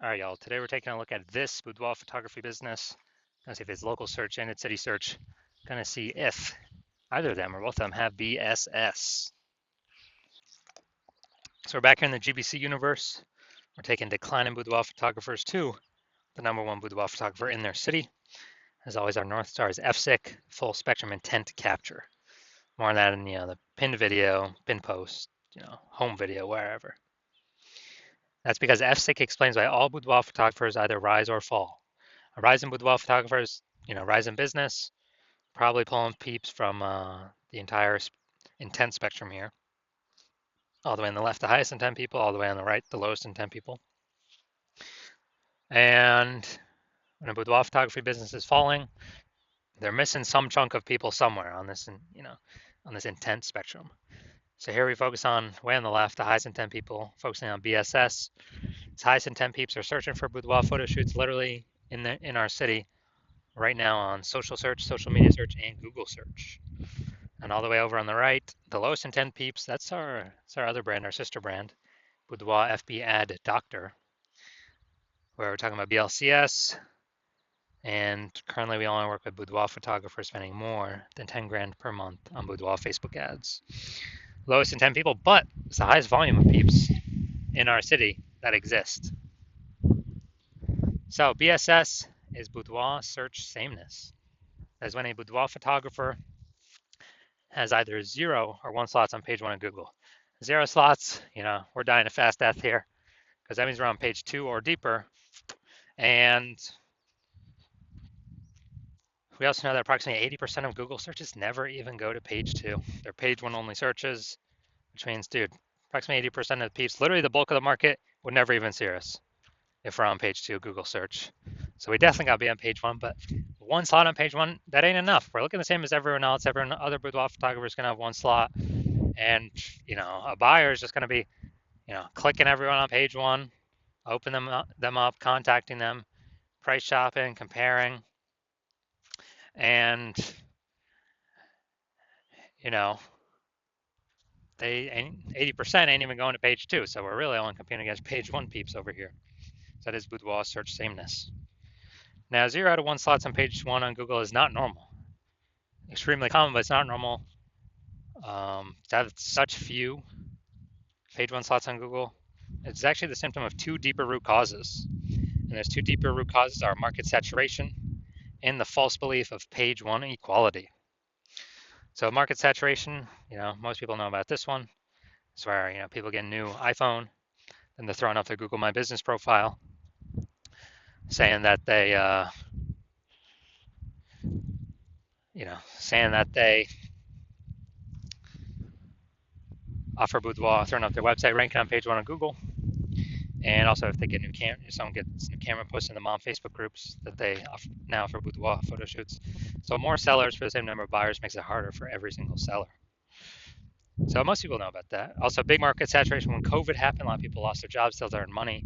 All right, y'all. Today we're taking a look at this boudoir photography business. Gonna see if it's local search and it's city search. Gonna see if either of them or both of them have BSS. So we're back here in the GBC universe. We're taking declining boudoir photographers to the #1 boudoir photographer in their city. As always, our North Star is FSIC, full spectrum intent capture. More on that in the pinned video, pinned post, home video, wherever. That's because FSIC explains why all boudoir photographers either rise or fall. A rise in boudoir photographers, rise in business, probably pulling peeps from the entire intent spectrum here. All the way on the left, the highest intent people, all the way on the right, the lowest intent people. And when a boudoir photography business is falling, they're missing some chunk of people somewhere on this, on this intent spectrum. So here we focus on way on the left, the highest intent people, focusing on BSS. These highest intent peeps are searching for boudoir photo shoots literally in our city right now on social search, social media search, and Google search. And all the way over on the right, the lowest intent peeps, that's our other brand, our sister brand, Boudoir FB Ad Doctor, where we're talking about BLCS. And currently we only work with boudoir photographers spending more than 10 grand per month on boudoir Facebook ads. Lowest intent people, but it's the highest volume of peeps in our city that exist. So BSS is boudoir search sameness. That's when a boudoir photographer has either 0 or 1 slots on page 1 of Google. 0 slots, we're dying a fast death here because that means we're on page 2 or deeper. And we also know that approximately 80% of Google searches never even go to page 2. They're page 1 only searches, which means, dude, approximately 80% of the peeps, literally the bulk of the market, would never even see us if we're on page 2 Google search. So we definitely got to be on page 1, but 1 slot on page 1, that ain't enough. We're looking the same as everyone else. Every other boudoir photographer is going to have 1 slot. And, a buyer is just going to be, clicking everyone on page 1, open them up, contacting them, price shopping, comparing. And, they 80% ain't even going to page 2. So we're really only competing against page 1 peeps over here. So that is boudoir search sameness. Now, 0 out of 1 slots on page 1 on Google is not normal. Extremely common, but it's not normal to have such few page 1 slots on Google. It's actually the symptom of 2 deeper root causes. And those 2 deeper root causes are market saturation and the false belief of page 1 equality. So market saturation, most people know about this one. It's where, people get a new iPhone, then they're throwing up their Google My Business profile, saying that they, offer boudoir, throwing up their website, ranking on page 1 on Google. And also if they get if someone gets new camera posted in the mom Facebook groups that they now offer boudoir photo shoots. So more sellers for the same number of buyers makes it harder for every single seller. So most people know about that. Also big market saturation. When COVID happened, a lot of people lost their jobs, still earned money.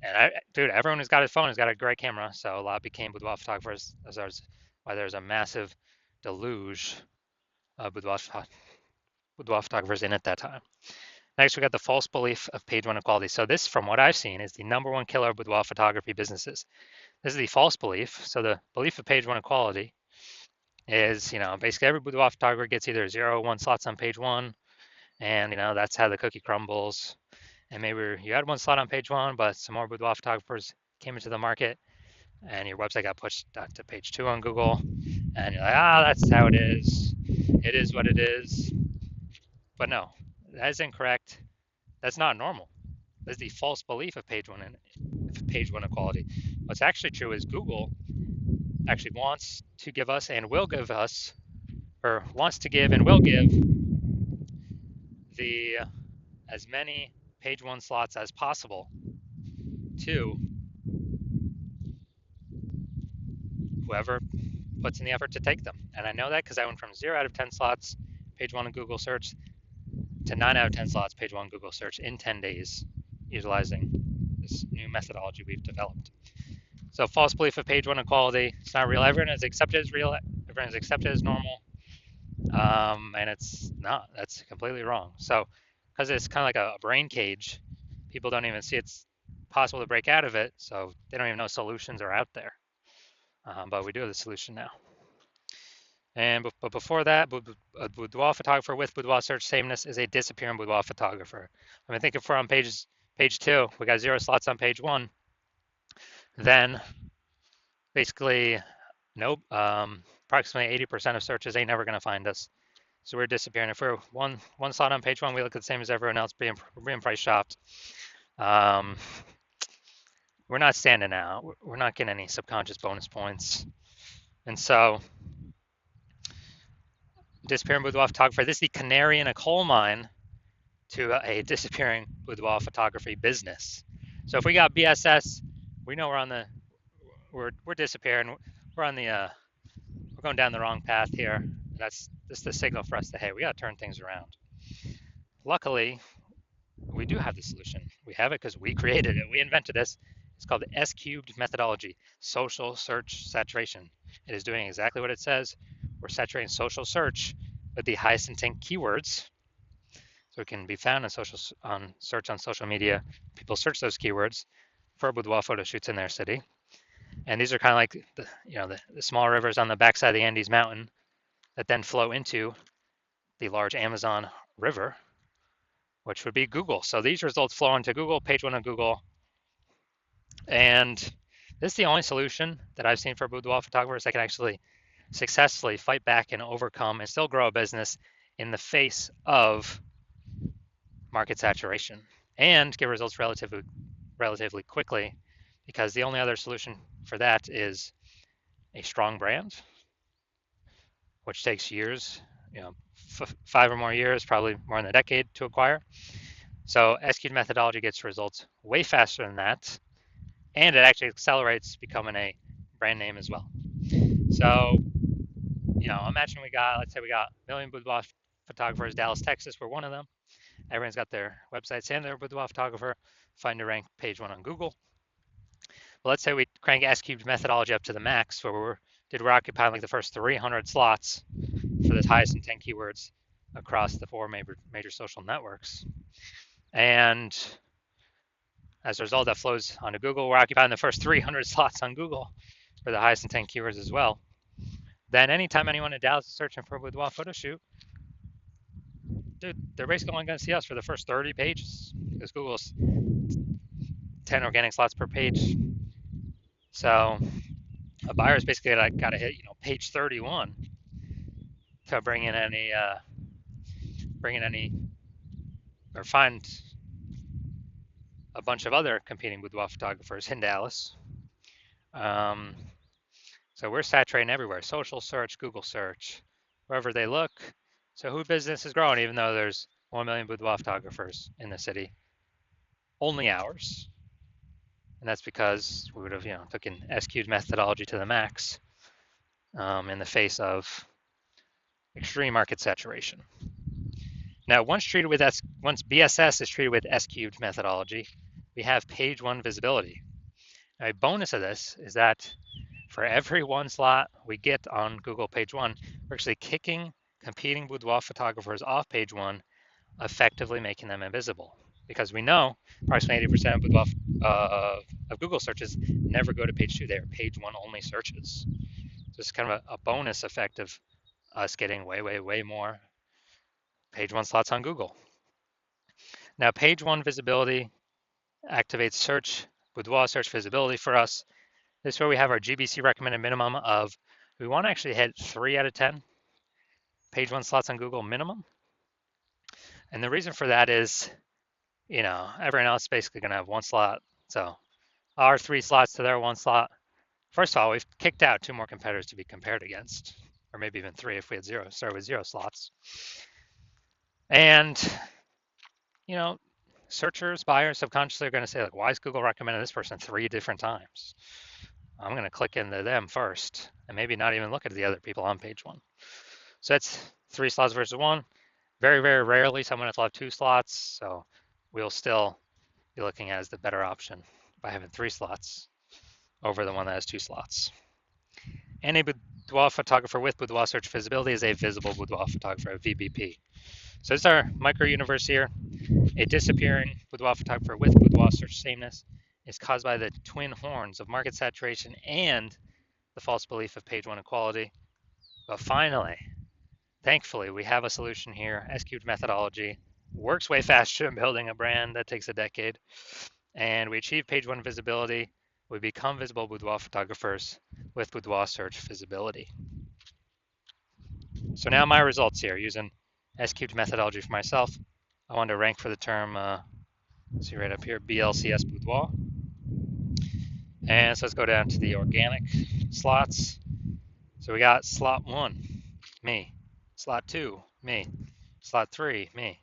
And dude, everyone who's got his phone has got a great camera. So a lot became boudoir photographers. That's why there's a massive deluge of boudoir photographers in at that time. Next, we got the false belief of page 1 equality. So this, from what I've seen, is the #1 killer of boudoir photography businesses. This is the false belief. So the belief of page 1 equality is, basically every boudoir photographer gets either 0 or 1 slots on page 1, and that's how the cookie crumbles. And maybe you had 1 slot on page 1, but some more boudoir photographers came into the market, and your website got pushed to page 2 on Google, and you're like, that's how it is. It is what it is. But no, that is incorrect. That's not normal. That's the false belief of page 1 equality. What's actually true is Google actually wants to give us and will give us, or wants to give and will give as many page 1 slots as possible to whoever puts in the effort to take them. And I know that because I went from 0 out of 10 slots page 1 in Google search to 9 out of 10 slots page 1 Google search in 10 days utilizing this new methodology we've developed. So false belief of page 1 equality, it's not real. Everyone is accepted as real, everyone is accepted as normal, and it's not. That's completely wrong. So because it's kind of like a brain cage, people don't even see it's impossible to break out of it, so they don't even know solutions are out there. But we do have the solution now. But before that, a boudoir photographer with boudoir search sameness is a disappearing boudoir photographer. I mean, think if we're on page 2, we got 0 slots on page 1, then basically, nope, approximately 80% of searches ain't never going to find us. So we're disappearing. If we're one slot on page 1, we look the same as everyone else, being price shopped. We're not standing out. We're not getting any subconscious bonus points. And so, disappearing boudoir photographer, this is the canary in a coal mine to a disappearing boudoir photography business. So if we got BSS, we know we're disappearing. We're going down the wrong path here. That's just the signal for us that, hey, we got to turn things around. Luckily, we do have the solution. We have it because we created it. We invented this. It's called the S-cubed methodology, social search saturation. It is doing exactly what it says. We're saturating social search with the highest intent keywords, so it can be found in search on social media. People search those keywords for boudoir photo shoots in their city, and these are kind of like the small rivers on the backside of the Andes Mountain that then flow into the large Amazon River, which would be Google. So these results flow into Google, page 1 of Google, and this is the only solution that I've seen for boudoir photographers that can actually successfully fight back and overcome and still grow a business in the face of market saturation and get results relatively quickly, because the only other solution for that is a strong brand, which takes years, 5 or more years, probably more than a decade to acquire. So S-cubed methodology gets results way faster than that, and it actually accelerates becoming a brand name as well. So, imagine let's say we got a million boudoir photographers. Dallas, Texas, we're one of them. Everyone's got their websites and their boudoir photographer. Find a rank page 1 on Google. But let's say we crank S-cubed methodology up to the max, where we're occupying like the first 300 slots for the highest intent keywords across the 4 major social networks. And as a result, that flows onto Google. We're occupying the first 300 slots on Google for the highest intent keywords as well. Then anytime anyone in Dallas is searching for a boudoir photo shoot, dude, they're basically only going to see us for the first 30 pages, because Google's 10 organic slots per page. So a buyer's basically got to hit page 31 to bring in any or find a bunch of other competing boudoir photographers in Dallas. So we're saturating everywhere: social search, Google search, wherever they look. So who business is growing, even though there's 1 million boudoir photographers in the city, only ours. And that's because we would have taken S-cubed methodology to the max in the face of extreme market saturation. Now, once BSS is treated with S-cubed methodology, we have page 1 visibility. Now, a bonus of this is that for every 1 slot we get on Google page 1, we're actually kicking competing boudoir photographers off page 1, effectively making them invisible. Because we know approximately 80% of boudoir of Google searches never go to page 2. They are page 1 only searches. So it's kind of a bonus effect of us getting way more page 1 slots on Google. Now, page 1 visibility activates boudoir search visibility for us. This is where we have our GBC recommended minimum of, we want to actually hit 3 out of 10 page 1 slots on Google minimum. And the reason for that is, everyone else is basically going to have 1 slot. So our 3 slots to their 1 slot. First of all, we've kicked out 2 more competitors to be compared against, or maybe even 3 if we had started with 0 slots. And, searchers, buyers subconsciously are going to say, like, why is Google recommending this person 3 different times? I'm going to click into them first and maybe not even look at the other people on page 1. So that's 3 slots versus 1. Very, very rarely someone will have 2 slots. So we'll still be looking at as the better option by having 3 slots over the one that has 2 slots. And a boudoir photographer with boudoir search visibility is a visible boudoir photographer, a VBP. So this is our micro universe here. A disappearing boudoir photographer with boudoir search sameness is caused by the twin horns of market saturation and the false belief of page one equality. But finally, thankfully, we have a solution here. S-cubed methodology works way faster than building a brand. That takes a decade. And we achieve page one visibility. We become visible boudoir photographers with boudoir search visibility. So now my results here using S-cubed methodology for myself. I want to rank for the term, see right up here, BLCS boudoir. And so let's go down to the organic slots. So we got slot 1, me. Slot 2, me. Slot 3, me.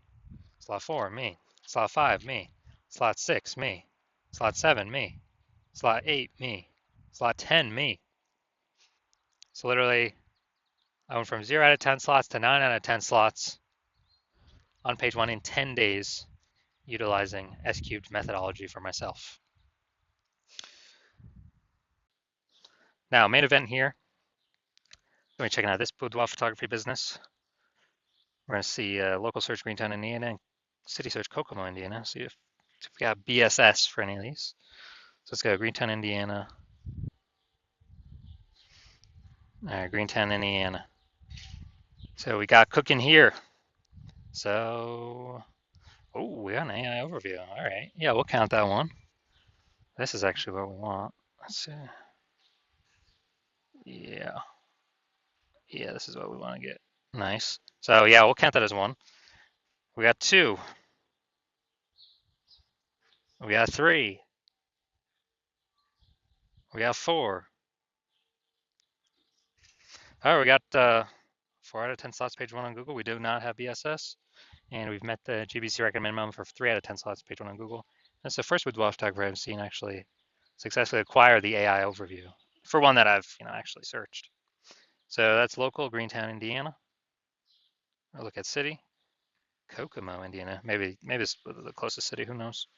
Slot 4, me. Slot 5, me. Slot 6, me. Slot 7, me. Slot 8, me. Slot 10, me. So literally, I went from 0 out of 10 slots to 9 out of 10 slots on page 1 in 10 days utilizing S-cubed methodology for myself. Now, main event here. Let me check out this boudoir photography business. We're going to see local search Greentown, Indiana, and city search Kokomo, Indiana. See if we got BSS for any of these. So let's go Greentown, Indiana. All right, Greentown, Indiana. So we got cooking here. So, oh, we got an AI overview. All right, yeah, we'll count that one. This is actually what we want. Let's see. Yeah, this is what we want to get. Nice. So yeah, we'll count that as one. We got 2. We got 3. We got 4. All right, we got 4 out of 10 slots, page 1 on Google. We do not have BSS, and we've met the GBC recommend minimum for 3 out of 10 slots, page 1 on Google. That's the first boudoir photographer I've seen actually successfully acquire the AI overview for one that I've actually searched. So that's local, Greentown, Indiana. I'll look at city, Kokomo, Indiana. Maybe it's the closest city. Who knows?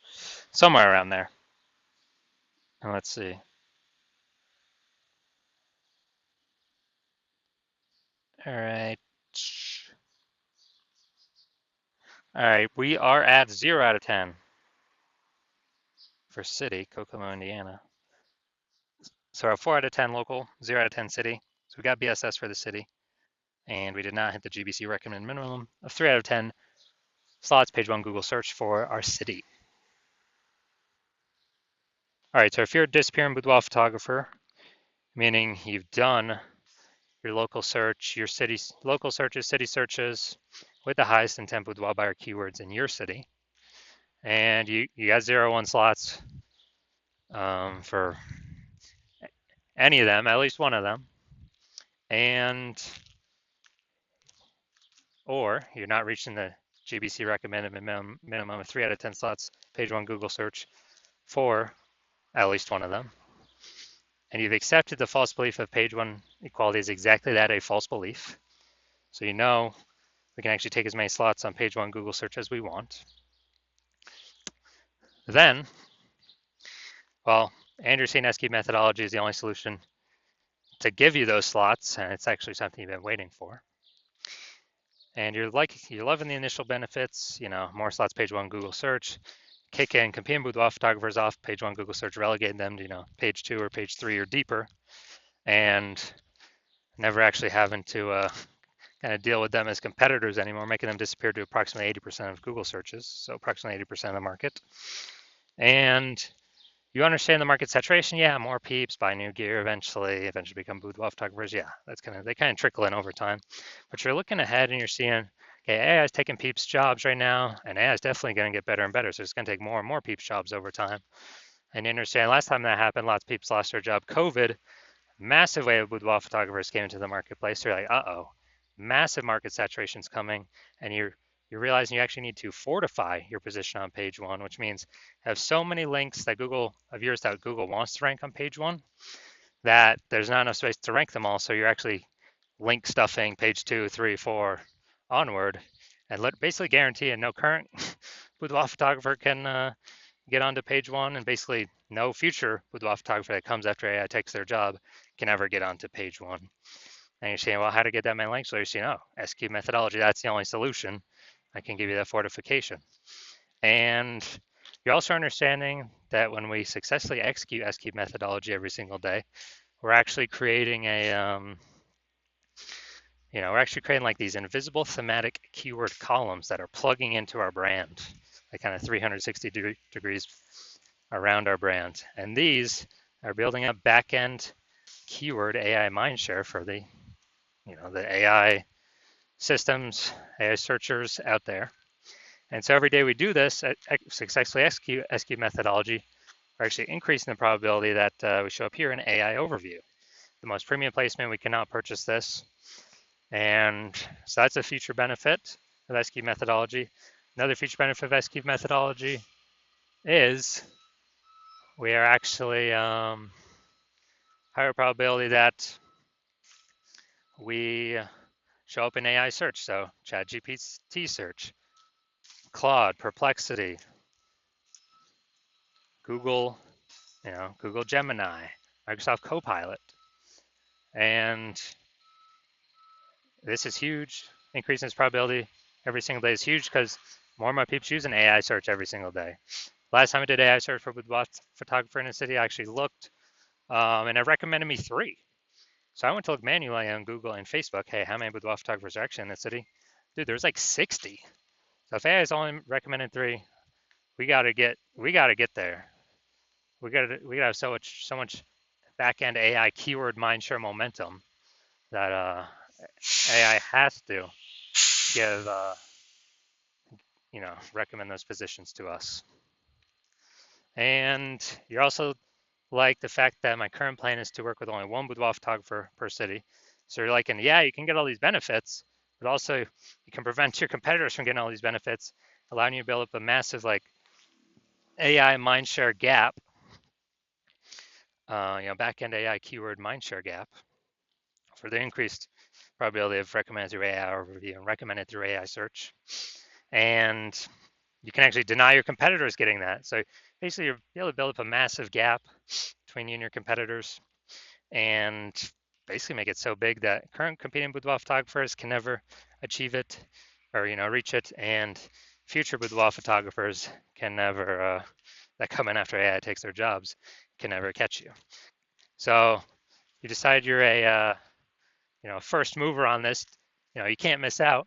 Somewhere around there. And let's see. All right. All right, we are at 0 out of 10 for city, Kokomo, Indiana. So our 4 out of 10 local, 0 out of 10 city. So we got BSS for the city, and we did not hit the GBC recommended minimum of 3 out of 10 slots, page 1 Google search for our city. All right, so if you're a disappearing boudoir photographer, meaning you've done your local search, your city local searches, city searches with the highest intent boudoir buyer keywords in your city, and you got 0-1 slots for any of them, at least one of them, or you're not reaching the GBC recommended minimum of 3 out of 10 slots, page 1 Google search for at least one of them, and you've accepted the false belief of page 1 equality is exactly that, a false belief. So we can actually take as many slots on page 1 Google search as we want. Then, well, Andrew's saying S-cubed methodology is the only solution to give you those slots, and it's actually something you've been waiting for. And you're loving the initial benefits, more slots, page 1 Google search, kicking competing boudoir photographers off page 1 Google search, relegating them to page 2 or page 3 or deeper, and never actually having to kind of deal with them as competitors anymore, making them disappear to approximately 80% of Google searches, so approximately 80% of the market. And you understand the market saturation, yeah, more peeps buy new gear eventually become boudoir photographers, yeah, they kind of trickle in over time. But you're looking ahead and you're seeing, okay, AI is taking peeps jobs right now, and AI is definitely going to get better and better, so it's going to take more and more peeps jobs over time. And you understand, last time that happened, lots of peeps lost their job. COVID, massive wave of boudoir photographers came into the marketplace. They're like, uh-oh, massive market saturation's coming, and you're realizing you actually need to fortify your position on page 1, which means have so many links that Google wants to rank on page 1 that there's not enough space to rank them all. So you're actually link stuffing page 2, 3, 4 onward, and basically guarantee no current boudoir photographer can get onto page 1, and basically no future boudoir photographer that comes after AI takes their job can ever get onto page 1. And you're saying, well, how to get that many links? So you're saying, oh, S-cubed methodology, that's the only solution. I can give you that fortification. And You're also understanding that when we successfully execute SQ methodology every single day, we're actually creating we're actually creating like these invisible thematic keyword columns that are plugging into our brand, like kind of 360 degrees around our brand. And these are building up back-end keyword AI mindshare for the AI systems, AI searchers out there. And so every day we do this, successfully execute methodology, we're actually increasing the probability that we show up here in AI overview. The most premium placement, we cannot purchase this. And so that's a future benefit of SQ methodology. Another future benefit of SQ methodology is we are actually higher probability that we show up in AI search. So ChatGPT search, Claude, Perplexity, Google, Google Gemini, Microsoft Copilot. And this is huge. Increasing its probability every single day is huge because more and more people use an AI search every single day. Last time I did AI search for Boudoir photographer in the city, I actually looked and it recommended me 3. So I went to look manually on Google and Facebook, hey, how many boudoir photographers are actually in the city? Dude, there's like 60. So if AI is only recommending 3, we gotta get there. We gotta have so much back-end AI keyword mindshare momentum that AI has to give recommend those positions to us. And you're also like the fact that my current plan is to work with only one boudoir photographer per city. So you're like, and yeah, you can get all these benefits, but also you can prevent your competitors from getting all these benefits, allowing you to build up a massive like AI mindshare gap, back-end AI keyword mindshare gap for the increased probability of recommended through AI overview and recommended through AI search. And you can actually deny your competitors getting that. So basically, you're able to build up a massive gap between you and your competitors, and basically make it so big that current competing boudoir photographers can never achieve it or reach it, and future boudoir photographers can never that come in after AI takes their jobs can never catch you. So you decide you're a first mover on this. You can't miss out,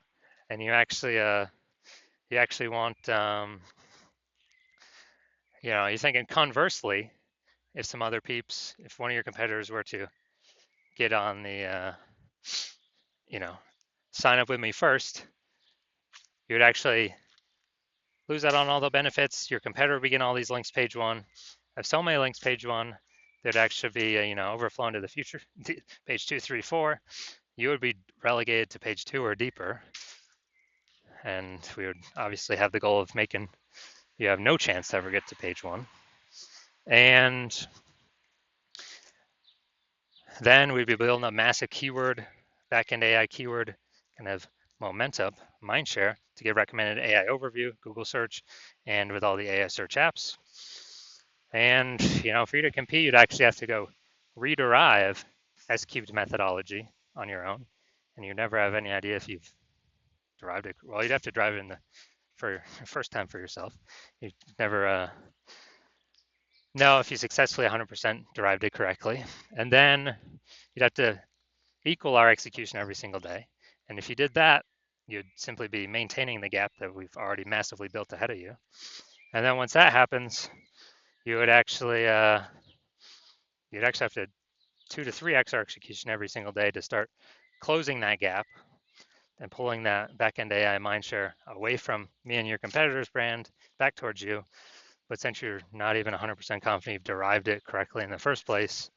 and you actually want you're thinking conversely, if some other peeps, if one of your competitors were to get on the sign up with me first, you would actually lose out on all the benefits. Your competitor would begin all these links page 1. Have so many links page 1, there'd actually be overflown to the future page 2, 3, 4. You would be relegated to page 2 or deeper, and we would obviously have the goal of making you have no chance to ever get to page 1. And then we'd be building a massive keyword, back-end AI keyword kind of momentum, mindshare to get recommended AI overview, Google search, and with all the AI search apps. And for you to compete, you'd actually have to go rederive S-cubed methodology on your own, and you never have any idea if you've derived it. Well, you'd have to drive it for the first time for yourself. You'd never know if you successfully 100% derived it correctly. And then you'd have to equal our execution every single day. And if you did that, you'd simply be maintaining the gap that we've already massively built ahead of you. And then once that happens, you would actually have to 2 to 3x our execution every single day to start closing that gap and pulling that back-end AI mindshare away from me and your competitor's brand back towards you. But since you're not even 100% confident you've derived it correctly in the first place,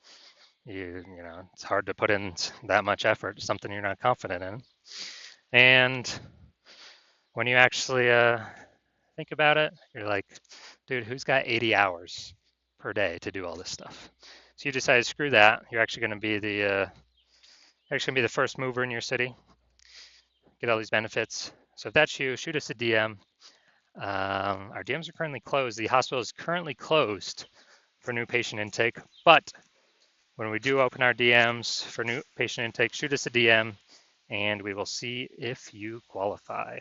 it's hard to put in that much effort, something you're not confident in. And when you actually think about it, you're like, dude, who's got 80 hours per day to do all this stuff? So you decide, screw that. You're actually going to be the first mover in your city, get all these benefits. So if that's you, shoot us a DM. Our DMs are currently closed. The hospital is currently closed for new patient intake, but when we do open our DMs for new patient intake, shoot us a DM and we will see if you qualify.